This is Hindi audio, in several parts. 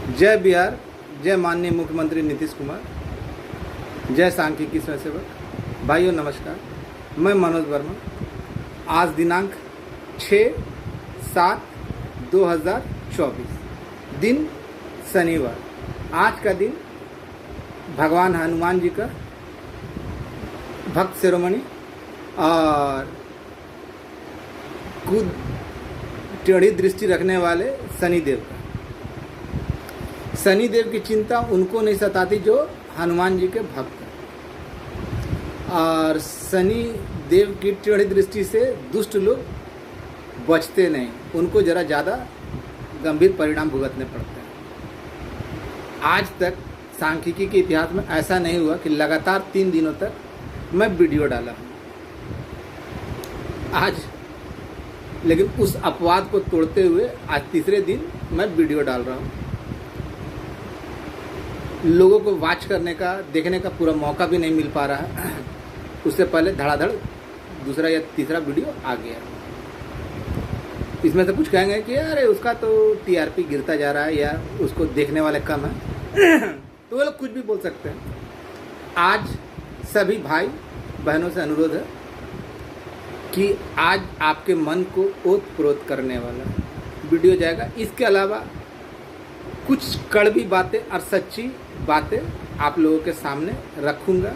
जय बिहार, जय माननीय मुख्यमंत्री नीतीश कुमार, जय सांख्यिकी स्वयंसेवक। भाइयों नमस्कार, मैं मनोज वर्मा। आज दिनांक 6/7/2024, दिन शनिवार। आज का दिन भगवान हनुमान जी का भक्त शिरोमणि और टेढ़ी दृष्टि रखने वाले शनिदेव का। शनिदेव की चिंता उनको नहीं सताती जो हनुमान जी के भक्त हैं। और शनि देव की टेढ़ी दृष्टि से दुष्ट लोग बचते नहीं, उनको ज़रा ज़्यादा गंभीर परिणाम भुगतने पड़ते हैं। आज तक सांख्यिकी के इतिहास में ऐसा नहीं हुआ कि लगातार 3 दिनों तक मैं वीडियो डाला हूँ। आज लेकिन उस अपवाद को तोड़ते हुए आज तीसरे दिन मैं वीडियो डाल रहा हूँ। लोगों को वॉच करने का, देखने का पूरा मौका भी नहीं मिल पा रहा है। उससे पहले धड़ाधड़ दूसरा या तीसरा वीडियो आ गया। इसमें से कुछ कहेंगे कि अरे उसका तो टीआरपी गिरता जा रहा है या उसको देखने वाले कम हैं। तो वो लोग कुछ भी बोल सकते हैं। आज सभी भाई बहनों से अनुरोध है कि आज आपके मन को ओत-प्रोत करने वाला वीडियो जाएगा। इसके अलावा कुछ कड़वी बातें और सच्ची बातें आप लोगों के सामने रखूँगा।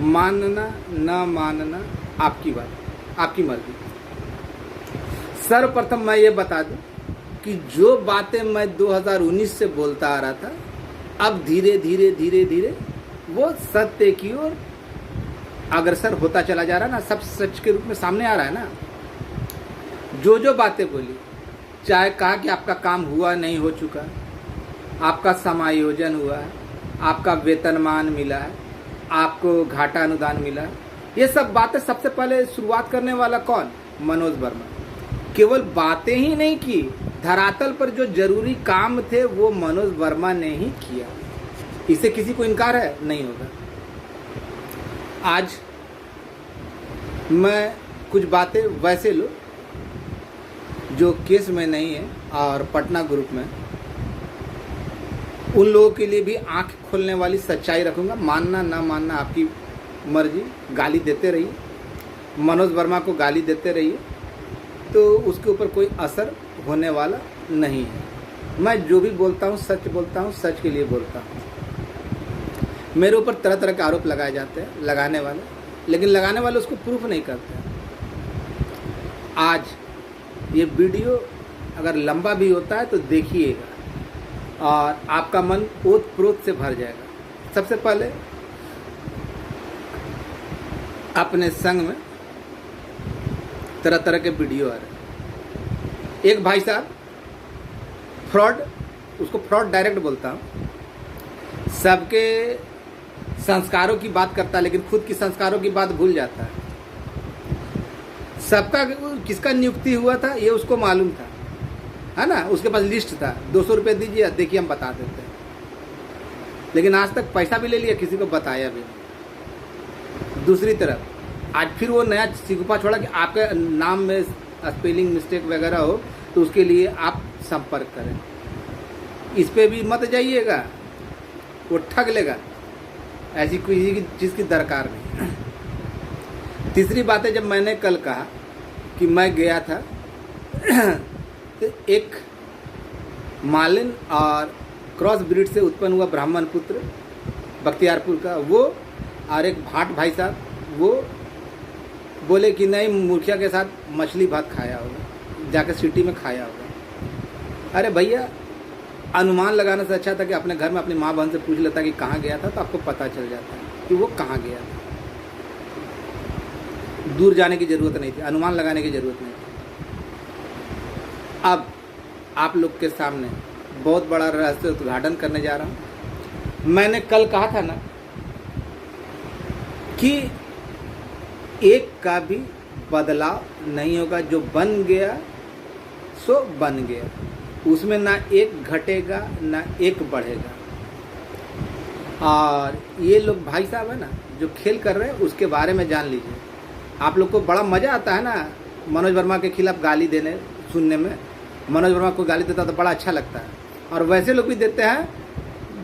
मानना न मानना आपकी बात, आपकी मर्जी। सर्वप्रथम मैं ये बता दूं कि जो बातें मैं 2019 से बोलता आ रहा था, अब धीरे धीरे वो सत्य की ओर अग्रसर होता चला जा रहा है ना। सब सच के रूप में सामने आ रहा है ना। जो बातें बोली, चाहे कहा कि आपका काम हुआ नहीं हो चुका, आपका समायोजन हुआ है, आपका वेतनमान मिला है, आपको घाटा अनुदान मिला है, ये सब बातें सबसे पहले शुरुआत करने वाला कौन? मनोज वर्मा। केवल बातें ही नहीं की, धरातल पर जो जरूरी काम थे वो मनोज वर्मा ने ही किया। इससे किसी को इनकार है? नहीं होगा। आज मैं कुछ बातें वैसे लो जो केस में नहीं है और पटना ग्रुप में, उन लोगों के लिए भी आंख खोलने वाली सच्चाई रखूंगा। मानना ना मानना आपकी मर्जी। गाली देते रहिए, मनोज वर्मा को गाली देते रहिए, तो उसके ऊपर कोई असर होने वाला नहीं है। मैं जो भी बोलता हूँ सच बोलता हूँ, सच के लिए बोलता हूँ। मेरे ऊपर तरह तरह के आरोप लगाए जाते हैं, लगाने वाले, लेकिन लगाने वाले उसको प्रूफ नहीं करते। आज ये वीडियो अगर लंबा भी होता है तो देखिएगा और आपका मन ओत-प्रोत से भर जाएगा। सबसे पहले अपने संग में तरह तरह के वीडियो आ रहे हैं। एक भाई साहब फ्रॉड, उसको फ्रॉड डायरेक्ट बोलता हूँ, सबके संस्कारों की बात करता है लेकिन खुद की संस्कारों की बात भूल जाता है। सबका किसका नियुक्ति हुआ था ये उसको मालूम था, है ना। उसके पास लिस्ट था, 200 रुपये दीजिए, देखिए हम बता देते हैं। लेकिन आज तक पैसा भी ले लिया, किसी को बताया भी नहीं। दूसरी तरफ आज फिर वो नया सिगुपा छोड़ा कि आपके नाम में स्पेलिंग मिस्टेक वगैरह हो तो उसके लिए आप संपर्क करें। इस पे भी मत जाइएगा, वो ठग लेगा। ऐसी कोई चीज़ की दरकार नहीं। तीसरी बात है, जब मैंने कल कहा कि मैं गया था तो एक मालिन और क्रॉस ब्रीड से उत्पन्न हुआ ब्राह्मण पुत्र बख्तियारपुर का, वो और एक भाट भाई साहब, वो बोले कि नहीं मुखिया के साथ मछली भात खाया होगा, जाकर सिटी में खाया होगा। अरे भैया, अनुमान लगाने से अच्छा था कि अपने घर में अपनी माँ बहन से पूछ लेता कि कहाँ गया था, तो आपको पता चल जाता है कि वो कहाँ गया था। दूर जाने की ज़रूरत नहीं थी, अनुमान लगाने की ज़रूरत नहीं थी। अब आप लोग के सामने बहुत बड़ा रहस्य उद्घाटन करने जा रहा हूँ। मैंने कल कहा था ना कि एक का भी बदलाव नहीं होगा, जो बन गया सो बन गया, उसमें ना एक घटेगा ना एक बढ़ेगा। और ये लोग भाई साहब है ना जो खेल कर रहे हैं, उसके बारे में जान लीजिए। आप लोग को बड़ा मज़ा आता है ना मनोज वर्मा के खिलाफ गाली देने सुनने में। मनोज वर्मा को गाली देता तो बड़ा अच्छा लगता है। और वैसे लोग भी देते हैं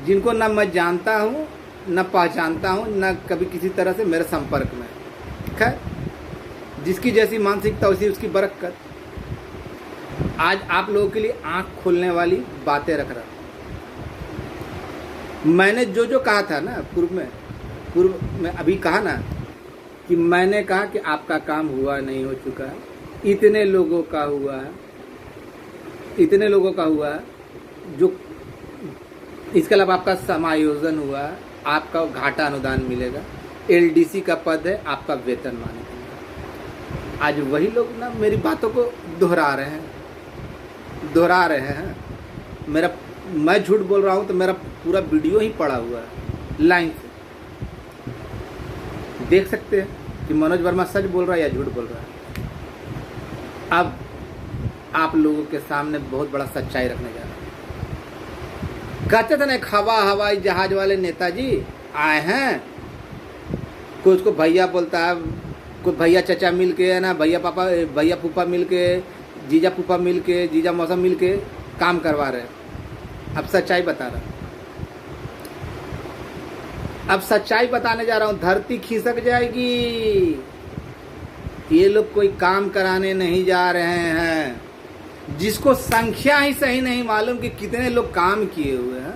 जिनको ना मैं जानता हूँ, न पहचानता हूँ, न कभी किसी तरह से मेरे संपर्क में। खैर, जिसकी जैसी मानसिकता वैसी उसकी बरकत। आज आप लोगों के लिए आंख खोलने वाली बातें रख रहा हूँ। मैंने जो जो कहा था ना पूर्व में अभी कहा ना कि मैंने कहा कि आपका काम हुआ नहीं हो चुका है, इतने लोगों का हुआ है, इतने लोगों का हुआ है, जो इसके अलावा आपका समायोजन हुआ है, आपका घाटा अनुदान मिलेगा, एलडीसी का पद है, आपका वेतन मानेगा। आज वही लोग ना मेरी बातों को दोहरा रहे हैं। मैं झूठ बोल रहा हूँ तो मेरा पूरा वीडियो ही पड़ा हुआ है लाइन से, देख सकते हैं कि मनोज वर्मा सच बोल रहा है या झूठ बोल रहा है। अब आप लोगों के सामने बहुत बड़ा सच्चाई रखने जा रहा हूँ। कहते थे ना एक हवाई जहाज वाले नेताजी आए हैं, कोई उसको भैया बोलता है, कोई भैया चचा मिल के, है ना, भैया फूफा मिल के, जीजा फूफा मिल के, जीजा मौसम मिल के काम करवा रहे हैं। अब सच्चाई बता रहा हूँ, अब सच्चाई बताने जा रहा हूँ। धरती खिसक जाएगी। ये लोग कोई काम कराने नहीं जा रहे हैं, जिसको संख्या ही सही नहीं मालूम कि कितने लोग काम किए हुए हैं।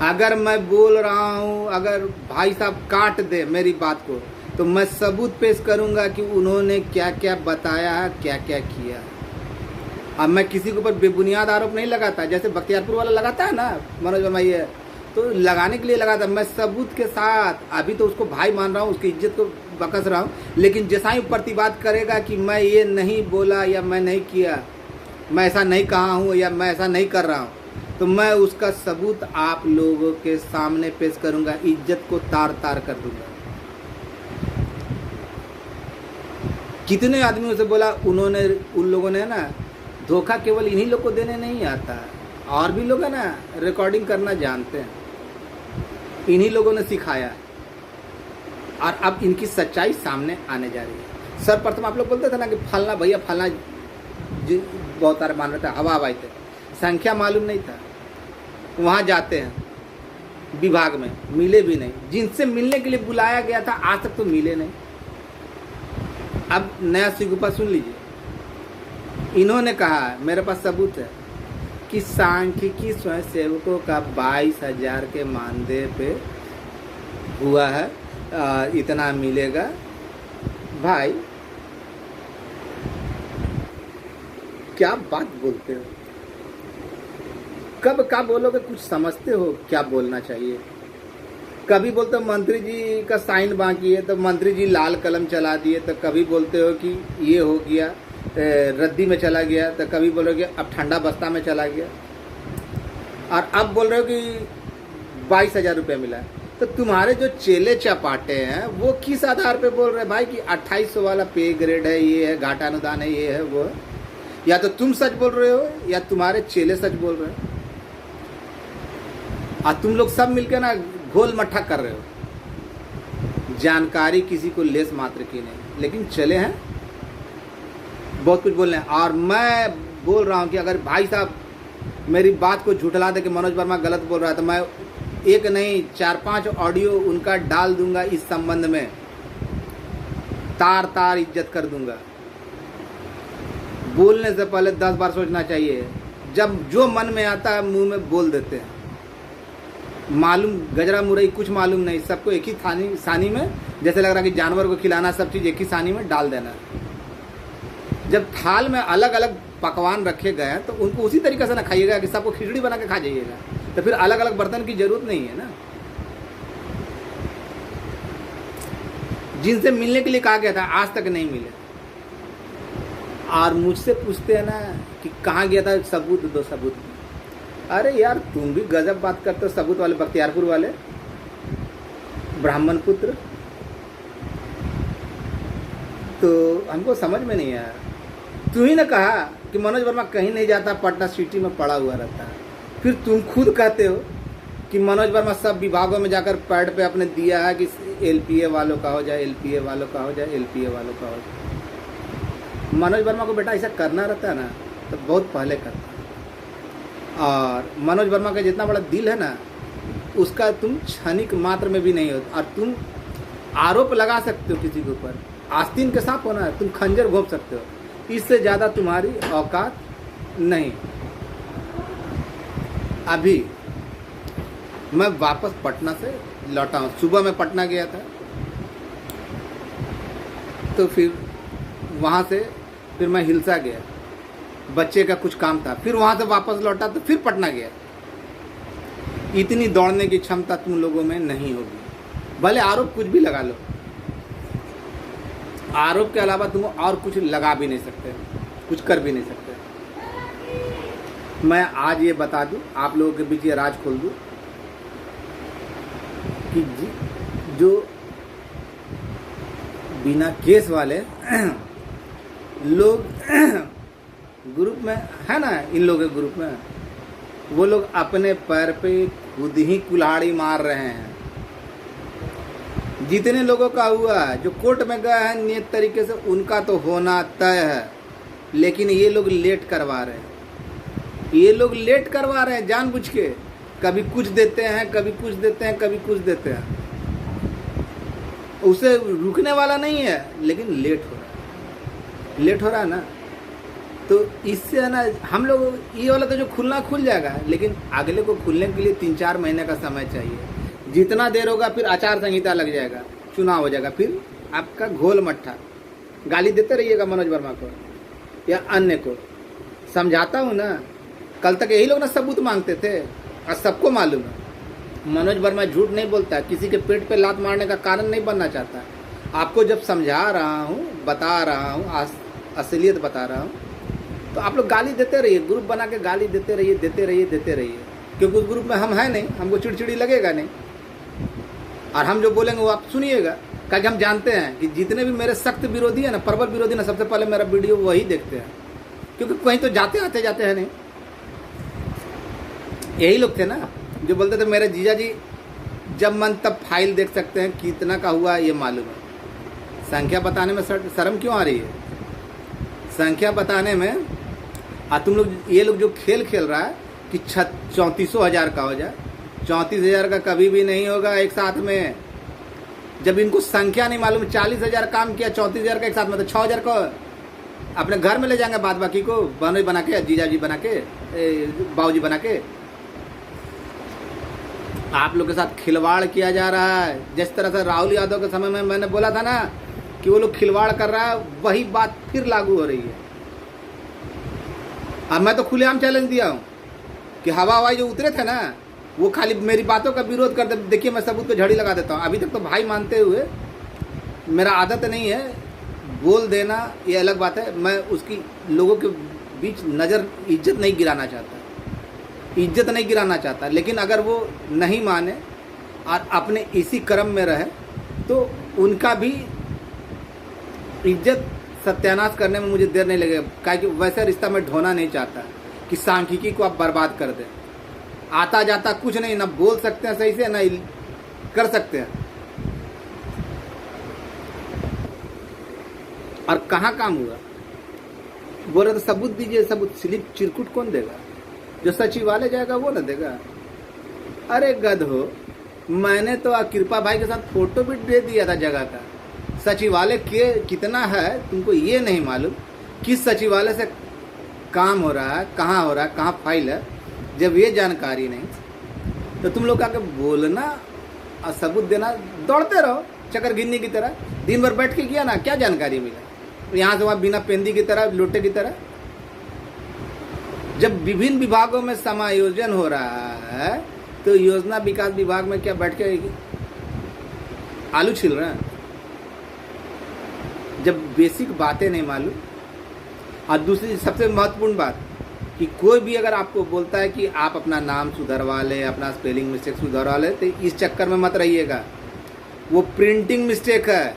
अगर मैं बोल रहा हूँ, अगर भाई साहब काट दे मेरी बात को, तो मैं सबूत पेश करूंगा कि उन्होंने क्या क्या बताया है, क्या क्या किया है। अब मैं किसी के ऊपर बेबुनियाद आरोप नहीं लगाता, जैसे बख्तियारपुर वाला लगाता है ना मनोज वर्मा, ये तो लगाने के लिए लगाता। मैं सबूत के साथ, अभी तो उसको भाई मान रहा हूँ, उसकी इज्जत को बकस रहा हूँ, लेकिन जैसा ही प्रतिवाद करेगा कि मैं ये नहीं बोला या मैं नहीं किया, मैं ऐसा नहीं कहा हूँ या मैं ऐसा नहीं कर रहा हूँ, तो मैं उसका सबूत आप लोगों के सामने पेश करूँगा, इज्जत को तार तार कर दूँगा। कितने आदमियों से बोला, उन लोगों ने ना धोखा केवल इन्हीं लोग को देने नहीं आता, और भी लोग है ना रिकॉर्डिंग करना जानते हैं, इन्हीं लोगों ने सिखाया। और अब इनकी सच्चाई सामने आने जा रही है। सर्वप्रथम आप लोग बोलते थे ना कि फलना भैया फलना बहुत सारे मान रहे थे, हवाई थे, संख्या मालूम नहीं था। वहाँ जाते हैं विभाग में, मिले भी नहीं, जिनसे मिलने के लिए बुलाया गया था आज तक तो मिले नहीं। अब नया सिगुपा सुन लीजिए, इन्होंने कहा, मेरे पास सबूत है कि सांख्यिकी स्वयं सेवकों का 22,000 के मानदेय पे हुआ है, इतना मिलेगा। भाई क्या बात बोलते हो, कब क्या बोलोगे, कुछ समझते हो क्या बोलना चाहिए। कभी बोलते हो मंत्री जी का साइन बाकी है तो मंत्री जी लाल कलम चला दिए, तो कभी बोलते हो कि ये हो गया रद्दी में चला गया, तो कभी बोल रहे हो कि अब ठंडा बस्ता में चला गया, और अब बोल रहे हो कि 22,000 रुपये मिला। तो तुम्हारे जो चेले चपाटे हैं वो किस आधार पे बोल रहे हैं भाई कि 2800 वाला पे ग्रेड है, ये है, घाटा अनुदान है, ये है, वो है। या तो तुम सच बोल रहे हो या तुम्हारे चेले सच बोल रहे हो, और तुम लोग सब मिलकर ना घोल मट्ठा कर रहे हो। जानकारी किसी को लेस मात्र की नहीं, लेकिन चले हैं बहुत कुछ बोल रहे हैं। और मैं बोल रहा हूँ कि अगर भाई साहब मेरी बात को झुठला दे कि मनोज वर्मा गलत बोल रहा है, तो मैं एक नहीं 4-5 ऑडियो उनका डाल दूंगा इस संबंध में, तार तार इज्जत कर दूंगा। बोलने से पहले 10 बार सोचना चाहिए, जब जो मन में आता है मुंह में बोल देते हैं। मालूम गजरा मुरई कुछ मालूम नहीं, सबको एक ही सानी में, जैसे लग रहा है कि जानवर को खिलाना, सब चीज़ एक ही सानी में डाल देना। जब थाल में अलग अलग पकवान रखे गए हैं तो उनको उसी तरीके से ना खाइएगा कि सबको खिचड़ी बना के खा जाइएगा, तो फिर अलग अलग बर्तन की जरूरत नहीं है ना। जिनसे मिलने के लिए कहा गया था आज तक नहीं मिले, और मुझसे पूछते हैं ना कि कहाँ गया था, सबूत दो, सबूत। अरे यार तुम भी गजब बात करते हो, सबूत वाले, बख्तियारपुर वाले ब्राह्मण पुत्र, तो हमको समझ में नहीं आया। तू ही ने कहा कि मनोज वर्मा कहीं नहीं जाता, पटना सिटी में पड़ा हुआ रहता है। फिर तुम खुद कहते हो कि मनोज वर्मा सब विभागों में जाकर पैड पे अपने दिया है कि एलपीए वालों का हो जाए, एलपीए वालों का हो जाए, एलपीए वालों का हो जाए। मनोज वर्मा को बेटा ऐसा करना रहता है ना तो बहुत पहले करता, और मनोज वर्मा का जितना बड़ा दिल है ना, उसका तुम क्षणिक मात्र में भी नहीं हो। और तुम आरोप लगा सकते हो किसी के ऊपर, आस्तीन के सांप होना है, तुम खंजर घोंप सकते हो, इससे ज़्यादा तुम्हारी औकात नहीं। अभी मैं वापस पटना से लौटा हूँ, सुबह मैं पटना गया था, तो फिर वहाँ से फिर मैं हिलसा गया, बच्चे का कुछ काम था, फिर वहाँ से वापस लौटा तो फिर पटना गया। इतनी दौड़ने की क्षमता तुम लोगों में नहीं होगी। भले आरोप कुछ भी लगा लो, आरोप के अलावा तुम और कुछ लगा भी नहीं सकते, कुछ कर भी नहीं सकते। मैं आज ये बता दूं, आप लोगों के बीच ये राज खोल दूं कि जो बिना केस वाले लोग ग्रुप में है ना, इन लोगों के ग्रुप में, वो लोग अपने पैर पे खुद ही कुल्हाड़ी मार रहे हैं। जितने लोगों का हुआ जो कोर्ट में गए हैं नियत तरीके से, उनका तो होना तय है, लेकिन ये लोग लेट करवा रहे हैं, ये लोग लेट करवा रहे हैं जानबूझ के। कभी कुछ देते हैं, कभी कुछ देते हैं, कभी कुछ देते हैं, उसे रुकने वाला नहीं है, लेकिन लेट हो रहा है, लेट हो रहा है ना। तो इससे है ना, हम लोग ये वाला तो जो खुलना खुल जाएगा, लेकिन अगले को खुलने के लिए 3-4 महीने का समय चाहिए। जितना देर होगा फिर आचार संहिता लग जाएगा, चुनाव हो जाएगा, फिर आपका घोल मट्ठा। गाली देते रहिएगा मनोज वर्मा को या अन्य को, समझाता हूँ ना। कल तक यही लोग ना सबूत मांगते थे, और सबको मालूम है मनोज वर्मा झूठ नहीं बोलता, किसी के पेट पे लात मारने का कारण नहीं बनना चाहता। आपको जब समझा रहा हूँ, बता रहा हूँ, असलियत बता रहा हूँ, तो आप लोग गाली देते रहिए, ग्रुप बना के गाली देते रहिए, देते रहिए, देते रहिए, क्योंकि उस ग्रुप में हम हैं नहीं, हमको चिड़चिड़ी लगेगा नहीं, और हम जो बोलेंगे वो आप सुनिएगा। क्योंकि हम जानते हैं कि जितने भी मेरे सख्त विरोधी हैं ना, प्रबल विरोधी ना, सबसे पहले मेरा वीडियो वही देखते हैं, क्योंकि कहीं तो जाते हैं नहीं। यही लोग थे ना जो बोलते थे मेरे जीजा जी जब मन तब फाइल देख सकते हैं, कितना का हुआ ये मालूम है। संख्या बताने में शर्म क्यों आ रही है? संख्या बताने में तुम लोग, ये लोग जो खेल खेल रहा है कि 3400 का हो जाए, 34,000 का कभी भी नहीं होगा एक साथ में। जब इनको संख्या नहीं मालूम, 40,000 काम किया, 34,000 का एक साथ में, तो 6,000 को अपने घर में ले जाएंगे, बाद बाकी को बना के, जीजा जी बना के, बाबूजी बना के। आप लोग के साथ खिलवाड़ किया जा रहा है। जिस तरह से राहुल यादव के समय में मैंने बोला था ना कि वो लोग खिलवाड़ कर रहा है, वही बात फिर लागू हो रही है। अब मैं तो खुलेआम चैलेंज दिया हूँ कि हवा हवाई जो उतरे थे ना, वो खाली मेरी बातों का विरोध करते, देखिए मैं सबूत को झड़ी लगा देता हूँ। अभी तक तो भाई मानते हुए, मेरा आदत नहीं है बोल देना, ये अलग बात है, मैं उसकी लोगों के बीच नज़र इज्जत नहीं गिराना चाहता, लेकिन अगर वो नहीं माने और अपने इसी क्रम में रहे, तो उनका भी इज्जत सत्यानाश करने में मुझे देर नहीं लगेगा। क्योंकि वैसे रिश्ता मैं ढोना नहीं चाहता कि सांख्यिकी को आप बर्बाद कर दें। आता जाता कुछ नहीं, ना बोल सकते हैं सही से, ना कर सकते हैं, और कहाँ काम हुआ। बोल रहे तो सबूत दीजिए, सबूत। स्लिप चिरकुट कौन देगा? जो सचिवालय जाएगा वो ना देगा। अरे गधो, मैंने तो कृपा भाई के साथ फोटो भी दे दिया था जगह का। सचिवालय के कितना है तुमको ये नहीं मालूम, किस सचिवालय से काम हो रहा है, कहाँ हो रहा है, कहाँ फाइल है, जब ये जानकारी नहीं तो तुम लोग आके बोलना और सबूत देना, दौड़ते रहो चक्कर गिन्नी की तरह। दिन भर बैठ के किया ना, क्या जानकारी मिला? यहाँ से वहाँ बिना पेंदी की तरह, लोटे की तरह। जब विभिन्न विभागों में समायोजन हो रहा है, तो योजना विकास विभाग में क्या बैठ के आलू छिल रहे हैं? जब बेसिक बातें नहीं मालूम। और दूसरी सबसे महत्वपूर्ण बात कि कोई भी अगर आपको बोलता है कि आप अपना नाम सुधरवा लें, अपना स्पेलिंग मिस्टेक सुधरवा लें, तो इस चक्कर में मत रहिएगा। वो प्रिंटिंग मिस्टेक है,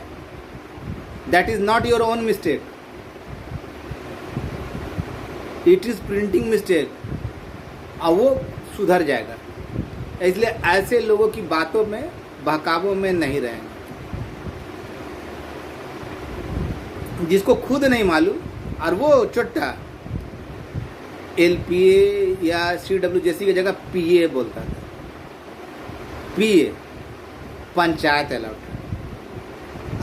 that is not your own mistake, it is printing mistake, और वो सुधर जाएगा। इसलिए ऐसे लोगों की बातों में, बहकावों में नहीं रहेंगे। जिसको खुद नहीं मालूम और वो चुट्टा LPA या CWJC की जगह PA बोलता था। PA panchayat allowed.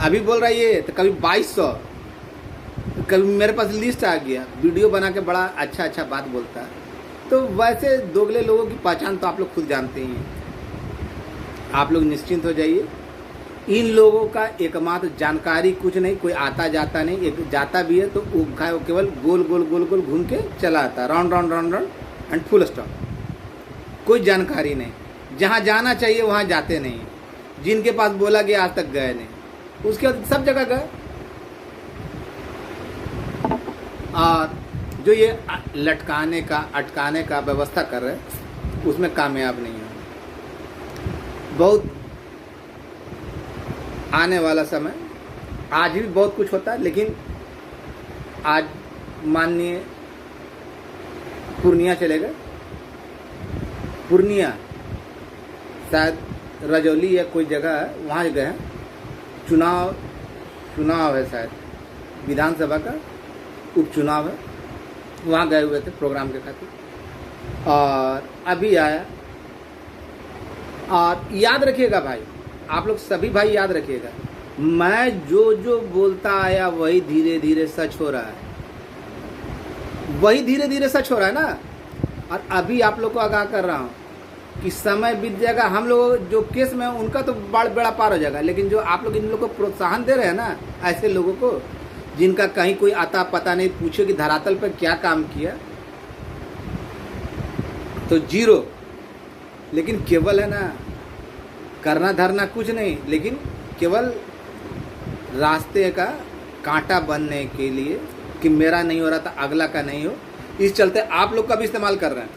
अभी बोल रहा है ये तो कभी 2200, कभी मेरे पास लिस्ट आ गया, वीडियो बना के बड़ा अच्छा अच्छा बात बोलता है। तो वैसे दोगले लोगों की पहचान तो आप लोग खुद जानते ही हैं। आप लोग निश्चिंत हो जाइए। इन लोगों का एकमात्र जानकारी कुछ नहीं, कोई आता जाता नहीं, एक जाता भी है तो वो केवल गोल गोल गोल गोल घूम के चला आता, round round round round and full stop. कोई जानकारी नहीं, जहाँ जाना चाहिए वहाँ जाते नहीं, जिनके पास बोला गया आज तक गए नहीं, उसके बाद सब जगह गए। और जो ये लटकाने का अटकाने का व्यवस्था कर रहे हैं उसमें कामयाब नहीं है। बहुत आने वाला समय, आज भी बहुत कुछ होता है, लेकिन आज माननीय पूर्णिया चले गए। पूर्णिया शायद रजौली या कोई जगह है, वहाँ गए हैं। चुनाव है शायद, विधानसभा का उपचुनाव है, वहाँ गए हुए थे प्रोग्राम के खातिर। और अभी आया। और याद रखिएगा भाई, आप लोग सभी भाई याद रखिएगा, मैं जो जो बोलता आया वही धीरे धीरे सच हो रहा है, वही धीरे धीरे सच हो रहा है ना। और अभी आप लोग को आगाह कर रहा हूँ कि समय बीत जाएगा, हम लोग जो केस में उनका तो बड़ा पार हो जाएगा, लेकिन जो आप लोग इन लोगों को प्रोत्साहन दे रहे हैं ना, ऐसे लोगों को जिनका कहीं कोई आता पता नहीं, पूछे कि धरातल पर क्या काम किया, तो 0। लेकिन केवल है ना, करना धरना कुछ नहीं, लेकिन केवल रास्ते का कांटा बनने के लिए कि मेरा नहीं हो रहा था अगला का नहीं हो, इस चलते आप लोग का भी इस्तेमाल कर रहे हैं।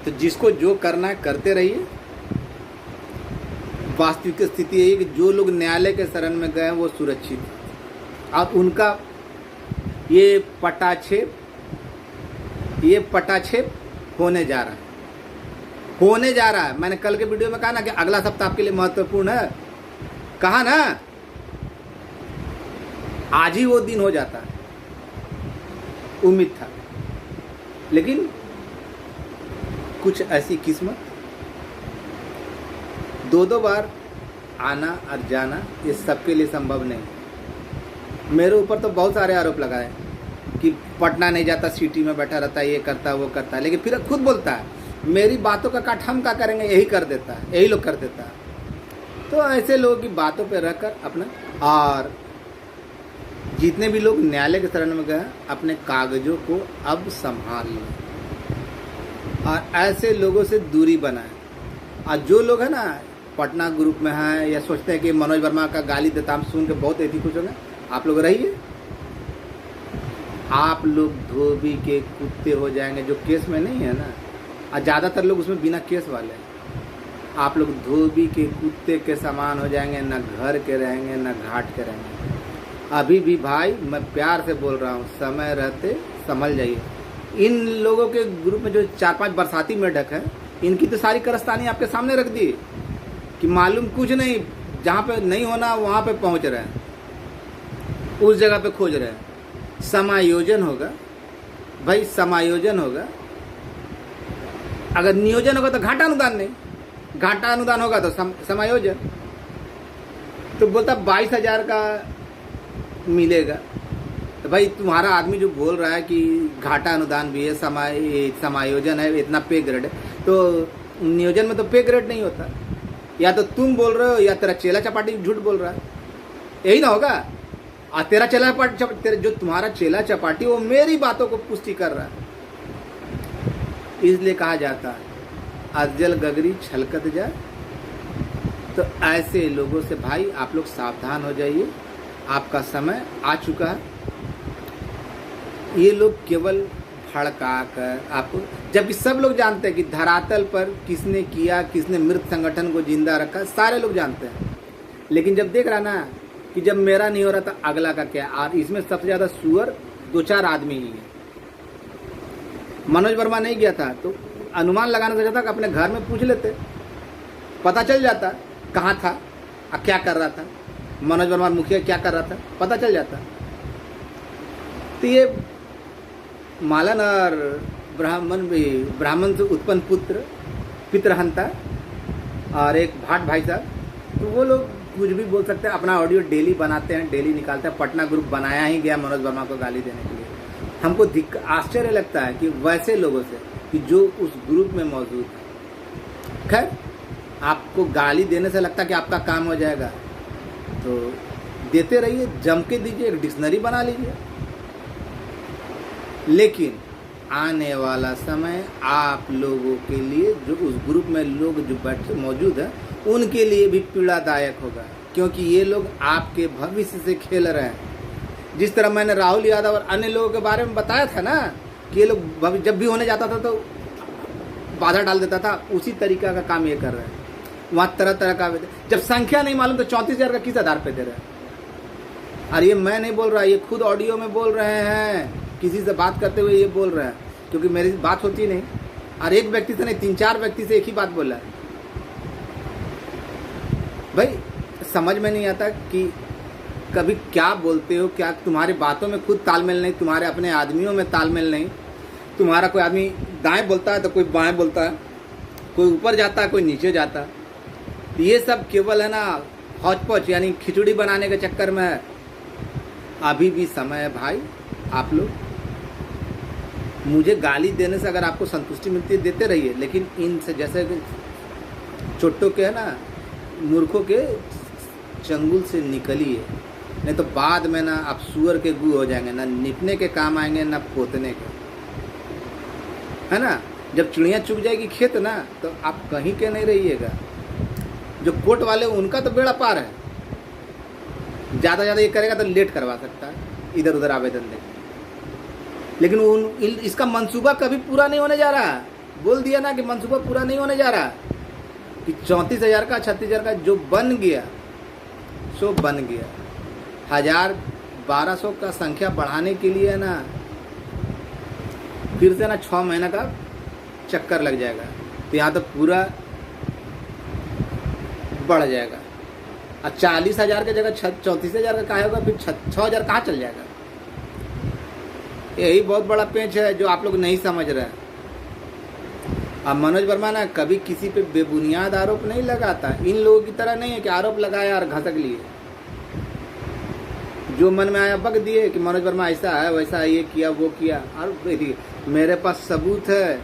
तो जिसको जो करना है करते रहिए। वास्तविक स्थिति यही है कि जो लोग न्यायालय के शरण में गए हैं वो सुरक्षित हैं। अब उनका ये पटाक्षेप होने जा रहा है। मैंने कल के वीडियो में कहा ना कि अगला सप्ताह आपके लिए महत्वपूर्ण है, कहा ना, आज ही वो दिन हो जाता है, उम्मीद था। लेकिन कुछ ऐसी किस्मत, 2 बार आना और जाना ये सबके लिए संभव नहीं। मेरे ऊपर तो बहुत सारे आरोप लगाए कि पटना नहीं जाता, सिटी में बैठा रहता है, ये करता वो करता है, लेकिन फिर खुद बोलता है मेरी बातों का काट हम क्या करेंगे, यही कर देता है, यही लोग कर देता है। तो ऐसे लोगों की बातों पे रहकर अपना, और जितने भी लोग न्यायालय के शरण में गए अपने कागजों को अब संभाल लें और ऐसे लोगों से दूरी बनाएं। और जो लोग है ना पटना ग्रुप में हैं या सोचते हैं कि मनोज वर्मा का गाली देता हम सुन के बहुत ऐसी खुश हो गए, आप लोग रहिए, आप लोग धोबी के कुत्ते हो जाएंगे। जो केस में नहीं है ना, और ज़्यादातर लोग उसमें बिना केस वाले हैं, आप लोग धोबी के कुत्ते के समान हो जाएंगे, ना घर के रहेंगे ना घाट के रहेंगे। अभी भी भाई मैं प्यार से बोल रहा हूँ, समय रहते संभल जाइए। इन लोगों के ग्रुप में जो 4-5 बरसाती मेढक है, इनकी तो सारी कारस्तानी आपके सामने रख दी कि मालूम कुछ नहीं, जहाँ पे नहीं होना वहाँ पे पहुँच रहे हैं, उस जगह पे खोज रहे हैं। समायोजन होगा भाई, समायोजन होगा। अगर नियोजन होगा तो घाटा अनुदान नहीं, घाटा अनुदान होगा तो समायोजन। तो बोलता 22,000 का मिलेगा, तो भाई तुम्हारा आदमी जो बोल रहा है कि घाटा अनुदान भी है, समायोजन है, इतना पे ग्रेड है, तो नियोजन में तो पे ग्रेड नहीं होता। या तो तुम बोल रहे हो या तेरा चेला चपाटी झूठ बोल रहा है, यही ना होगा। और तेरा चेला चपाटी, जो तुम्हारा चेला चपाटी वो मेरी बातों को पुष्टि कर रहा है। इसलिए कहा जाता है अजल गगरी छलकत जाए। तो ऐसे लोगों से भाई आप लोग सावधान हो जाइए, आपका समय आ चुका है। ये लोग केवल भड़का कर आपको, जबकि सब लोग जानते हैं कि धरातल पर किसने किया, किसने मृत संगठन को जिंदा रखा, सारे लोग जानते हैं। लेकिन जब देख रहा ना कि जब मेरा नहीं हो रहा था अगला का क्या, और इसमें सबसे ज़्यादा सुअर 2-4 आदमी ही है। मनोज वर्मा नहीं गया था तो अनुमान लगाना चाहता कि अपने घर में पूछ लेते, पता चल जाता कहाँ था और क्या कर रहा था, मनोज वर्मा मुखिया क्या कर रहा था, पता चल जाता। तो ये मालन और ब्राह्मण से उत्पन्न पुत्र, पितृहंता, और एक भाट भाई साहब, तो वो लोग कुछ भी बोल सकते हैं। अपना ऑडियो डेली बनाते हैं, डेली निकालते हैं। पटना ग्रुप बनाया ही गया मनोज वर्मा को गाली देने के लिए। हमको आश्चर्य लगता है कि वैसे लोगों से कि जो उस ग्रुप में मौजूद है। खैर, आपको गाली देने से लगता है कि आपका काम हो जाएगा, तो देते रहिए, जम के दीजिए, एक डिक्शनरी बना लीजिए। लेकिन आने वाला समय आप लोगों के लिए, जो उस ग्रुप में लोग जो बैठे मौजूद हैं, उनके लिए भी पीड़ादायक होगा, क्योंकि ये लोग आपके भविष्य से खेल रहे हैं। जिस तरह मैंने राहुल यादव और अन्य लोगों के बारे में बताया था ना कि ये लोग जब भी होने जाता था तो बाधा डाल देता था, उसी तरीका का काम ये कर रहे हैं। वहाँ तरह तरह का, जब संख्या नहीं मालूम तो 34,000 का किस आधार पे दे रहे हैं। और ये मैं नहीं बोल रहा, ये खुद ऑडियो में बोल रहे हैं, किसी से बात करते हुए ये बोल रहे हैं, क्योंकि मेरी बात होती नहीं। और एक व्यक्ति से नहीं, 3-4 व्यक्ति से एक ही बात बोला है। भाई समझ में नहीं आता कि कभी क्या बोलते हो, क्या तुम्हारी बातों में खुद तालमेल नहीं, तुम्हारे अपने आदमियों में तालमेल नहीं। तुम्हारा कोई आदमी दाएं बोलता है तो कोई बाएं बोलता है, कोई ऊपर जाता है, कोई नीचे जाता है। ये सब केवल है ना हौच-पौच, यानी खिचड़ी बनाने के चक्कर में है। अभी भी समय है भाई, आप लोग मुझे गाली देने से अगर आपको संतुष्टि मिलती है देते रहिए, लेकिन इनसे जैसे चोट्टों के है ना, मूर्खों के चंगुल से निकलिए, नहीं तो बाद में ना आप सुअर के गू हो जाएंगे, ना निपने के काम आएंगे ना पोतने के, है ना। जब चिड़िया चुग जाएगी खेत ना, तो आप कहीं के नहीं रहिएगा। जो कोर्ट वाले उनका तो बेड़ा पार है, ज़्यादा ज़्यादा ये करेगा तो लेट करवा सकता है, इधर उधर आवेदन दे। लेकिन इसका मंसूबा कभी पूरा नहीं होने जा रहा। बोल दिया ना कि मंसूबा पूरा नहीं होने जा रहा, कि 34,000 का 36,000 का जो बन गया सो बन गया। 1,000-1,200 का संख्या बढ़ाने के लिए ना फिर से ना 6 महीने का चक्कर लग जाएगा, तो यहाँ तो पूरा बढ़ जाएगा। और 40,000 की जगह 34,000 का कहाँ होगा, फिर 6,000 कहाँ चल जाएगा। यही बहुत बड़ा पेंच है जो आप लोग नहीं समझ रहे हैं। अब मनोज वर्मा ना कभी किसी पे बेबुनियाद आरोप नहीं लगाता। इन लोगों की तरह नहीं है कि आरोप लगाया और घसक लिए, जो मन में आया बक दिए कि मनोज वर्मा ऐसा है वैसा है, ये किया वो किया। और मेरे पास सबूत है,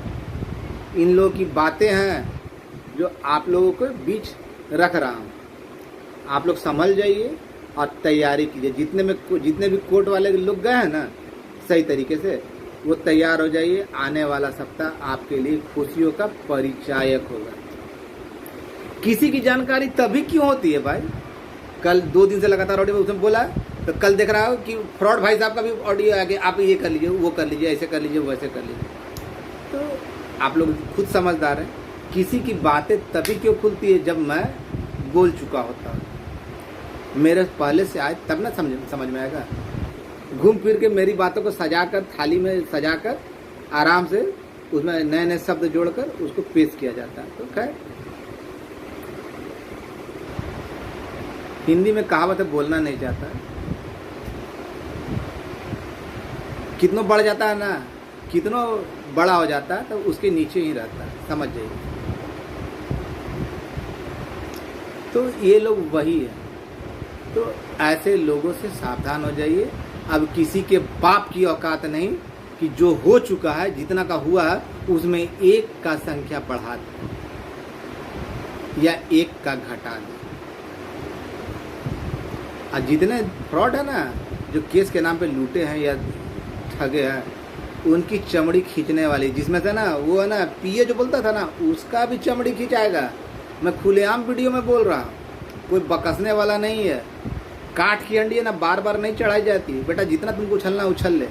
इन लोगों की बातें हैं जो आप लोगों को बीच रख रहा हूँ। आप लोग संभल जाइए और तैयारी कीजिए। जितने भी कोर्ट वाले लोग गए हैं ना सही तरीके से, वो तैयार हो जाइए। आने वाला सप्ताह आपके लिए खुशियों का परिचायक होगा। किसी की जानकारी तभी क्यों होती है भाई। कल 2 दिन से लगातार ऑडियो में उसने बोला, तो कल देख रहा हो कि फ्रॉड भाई साहब का भी ऑडियो आ गया, आप ये कर लीजिए, वो कर लीजिए, ऐसे कर लीजिए, वैसे कर लीजिए। तो आप लोग खुद समझदार हैं। किसी की बातें तभी क्यों खुलती है जब मैं बोल चुका होता हूँ। मेरे पहले से आए तब ना समझ में आएगा। घूम फिर के मेरी बातों को सजाकर, थाली में सजाकर, आराम से उसमें नए नए शब्द जोड़कर उसको पेश किया जाता है। तो खैर, हिंदी में कहावत है, बोलना नहीं चाहता, कितनों बढ़ जाता है ना, कितनों बड़ा हो जाता है तो उसके नीचे ही रहता है, समझ जाइए। तो ये लोग वही है। तो ऐसे लोगों से सावधान हो जाइए। अब किसी के बाप की औकात नहीं कि जो हो चुका है, जितना का हुआ है, उसमें 1 का संख्या बढ़ा दे या 1 का घटा दे। और जितने फ्रॉड है ना, जो केस के नाम पे लूटे हैं या ठगे हैं, उनकी चमड़ी खींचने वाली, जिसमें से ना वो है ना पीए जो बोलता था ना, उसका भी चमड़ी खींचाएगा। मैं खुलेआम वीडियो में बोल रहा हूँ, कोई बकसने वाला नहीं है। काठ की हंडी है ना बार बार नहीं चढ़ाई जाती, बेटा जितना तुमको उछलना उछल ले,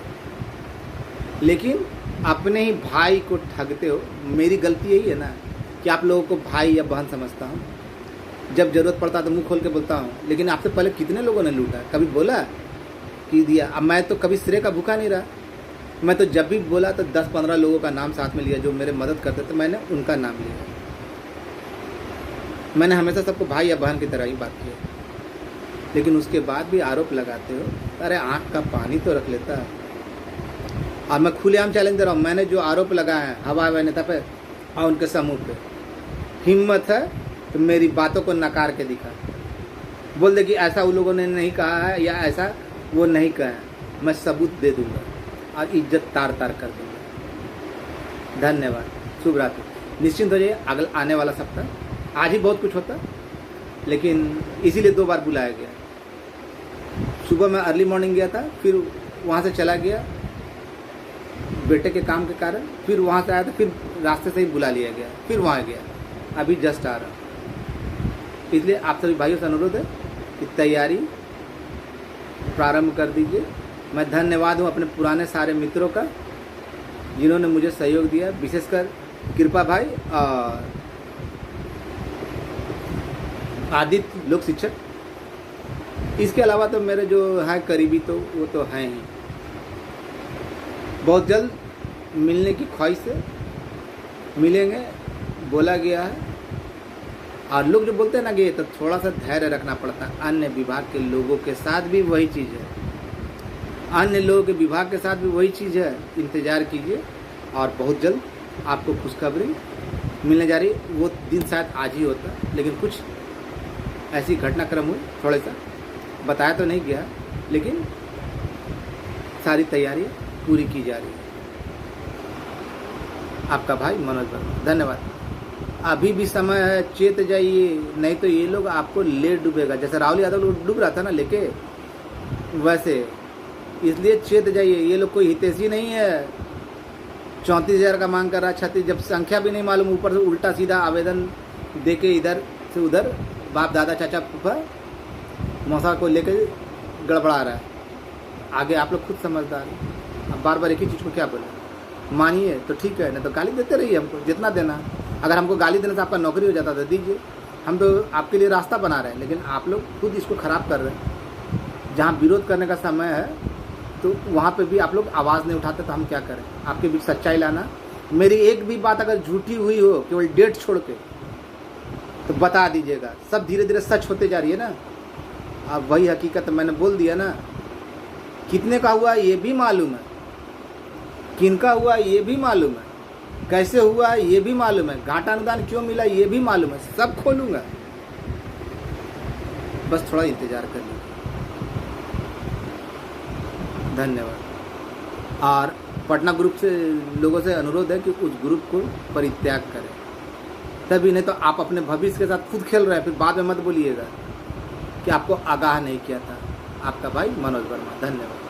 लेकिन अपने ही भाई को ठगते हो। मेरी गलती यही है ना कि आप लोगों को भाई या बहन समझता हूँ, जब ज़रूरत पड़ता तो मुंह खोल के बोलता हूँ। लेकिन आपसे पहले कितने लोगों ने लूटा, कभी बोला कि दिया। अब मैं तो कभी श्रेय का भूखा नहीं रहा। मैं तो जब भी बोला तो 10-15 लोगों का नाम साथ में लिया जो मेरे मदद करते थे, मैंने उनका नाम लिया। मैंने हमेशा सबको भाई या बहन की तरह ही बात की। लेकिन उसके बाद भी आरोप लगाते हो। अरे आँख का पानी तो रख लेता है। और मैं खुलेआम चैलेंज दे रहा हूँ, मैंने जो आरोप लगाए हैं हवा नेता पे और उनके समूह पे, हिम्मत है तो मेरी बातों को नकार के दिखा, बोल दे कि ऐसा उन लोगों ने नहीं कहा है या ऐसा वो नहीं कहा है, मैं सबूत दे दूंगा और इज्जत तार तार कर दूंगा। धन्यवाद, शुभ रात्रि। निश्चिंत हो जाइए, अगला आने वाला सप्ताह, आज ही बहुत कुछ होता लेकिन इसीलिए 2 बार बुलाया गया। सुबह मैं अर्ली मॉर्निंग गया था, फिर वहाँ से चला गया बेटे के काम के कारण, फिर वहाँ से आया था, फिर रास्ते से ही बुला लिया गया, फिर वहाँ गया, अभी जस्ट आ रहा। इसलिए आप सभी भाइयों से अनुरोध है कि तैयारी प्रारंभ कर दीजिए। मैं धन्यवाद हूँ अपने पुराने सारे मित्रों का जिन्होंने मुझे सहयोग दिया, विशेषकर कृपा भाई और आदित्य लोक शिक्षक। इसके अलावा तो मेरे जो है करीबी तो वो तो हैं ही। बहुत जल्द मिलने की ख्वाहिश है, मिलेंगे बोला गया है। और लोग जो बोलते हैं ना कि तो थोड़ा सा धैर्य रखना पड़ता है, अन्य विभाग के लोगों के साथ भी वही चीज़ है, अन्य लोगों के विभाग के साथ भी वही चीज़ है। इंतज़ार कीजिए और बहुत जल्द आपको खुशखबरी मिलने जा रही। वो दिन शायद आज ही होता, लेकिन कुछ ऐसी घटनाक्रम हुई, थोड़ा सा बताया तो नहीं गया, लेकिन सारी तैयारी पूरी की जा रही है। आपका भाई मनोज वर्मा, धन्यवाद। अभी भी समय है, चेत जाइए, नहीं तो ये लोग आपको ले डूबेगा। जैसे राहुल यादव लोग डूब रहा था ना लेके, वैसे इसलिए चेत जाइए। ये लोग कोई हितैषी नहीं है। 34,000 का मांग कर रहा, 36, जब संख्या भी नहीं मालूम, ऊपर से उल्टा सीधा आवेदन दे के इधर से उधर बाप दादा चाचा फूफा मौसा को लेकर गड़बड़ा रहा है। आगे आप लोग खुद समझदार हैं। अब बार बार एक ही चीज़ को क्या बोले, मानिए तो ठीक है, नहीं तो गाली देते रहिए हमको जितना देना। अगर हमको गाली देने से आपका नौकरी हो जाता तो दीजिए, हम तो आपके लिए रास्ता बना रहे हैं, लेकिन आप लोग खुद इसको ख़राब कर रहे हैं। जहाँ विरोध करने का समय है तो वहाँ पे भी आप लोग आवाज़ नहीं उठाते, तो हम क्या करें। आपके बीच सच्चाई लाना, मेरी एक भी बात अगर झूठी हुई हो केवल डेट छोड़ के तो बता दीजिएगा। सब धीरे धीरे सच होते जा रही है ना। अब वही हकीकत मैंने बोल दिया ना, कितने का हुआ ये भी मालूम है, किनका हुआ ये भी मालूम है, कैसे हुआ ये भी मालूम है, घाटा अनुदान क्यों मिला ये भी मालूम है, सब खोलूंगा। बस थोड़ा इंतजार कर लीजिए। धन्यवाद। और पटना ग्रुप से लोगों से अनुरोध है कि उस ग्रुप को परित्याग करें, तभी नहीं तो आप अपने भविष्य के साथ खुद खेल रहे हैं। फिर बाद में मत बोलिएगा कि आपको आगाह नहीं किया था। आपका भाई मनोज वर्मा, धन्यवाद।